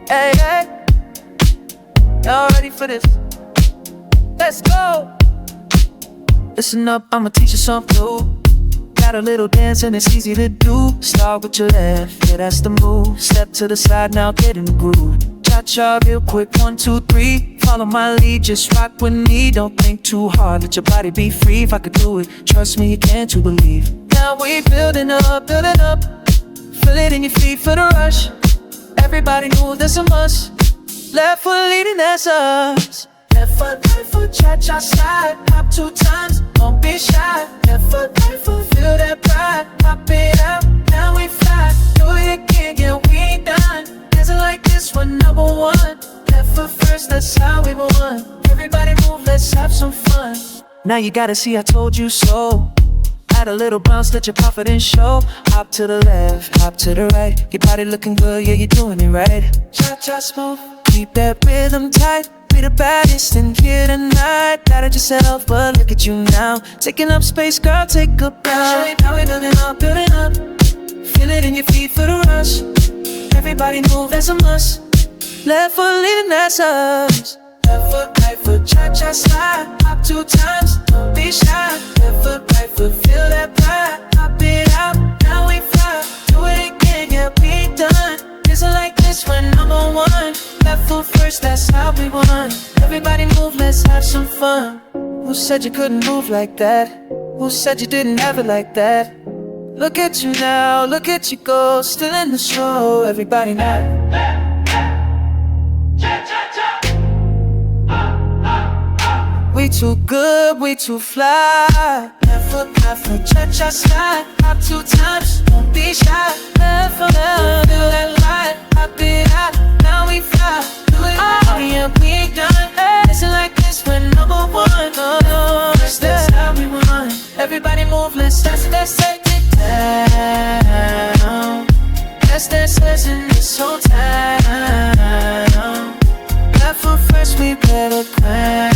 Hey, hey, y'all ready for this? Let's go. Listen up, I'ma teach you something new. Got a little dance and it's easy to do. Start with your left, yeah, that's the move. Step to the side, now get in the groove. Cha-cha real quick, 1, 2, 3. Follow my lead, just rock with me. Don't think too hard, let your body be free. If I could do it, trust me, you can't you believe. Now we building up, building up. Feel it in your feet for the rush. Everybody move, that's a must. Left foot leading, that's us. Left foot, right foot, cha-cha slide. Hop 2 times, don't be shy. Left foot, right foot, feel that pride. Pop it out, now we fly. Do it again, yeah, we ain't done. Dancing like this, we're number one. Left foot first, that's how we won. Everybody move, let's have some fun. Now you gotta see I told you so. Add a little bounce, let your confidence show. Hop to the left, hop to the right. Your body looking good, yeah, you're doing it right. Cha-cha smooth, keep that rhythm tight. Be the baddest in here tonight. Doubted yourself, but look at you now. Taking up space, girl, take a bow. Now we're building up, building up. Feel it in your feet for the rush. Everybody move, that's a must. Left foot leading, that's us. Left foot, right foot, cha-cha slide. Hop 2 times, don't be shy. Left foot, right foot, feel that pride. Pop it out, now we fly. Do it again, yeah, we done. Dancing like this, we're number one. Left foot first, that's how we won. Everybody move, let's have some fun. Who said you couldn't move like that? Who said you didn't have it like that? Look at you now, look at you go. Still in the show, everybody now. We too good, we too fly. Left foot, right foot, cha-cha slide. Hop 2 times, don't be shy. Left foot, left, feel that light. Pop it out, now we fly. Do it again, yeah, we done. Listen like this, we're number one. That's how we won. Everybody move, let's dance, let's take it down. Let's dance, listen this whole time. Left foot first, we better climb.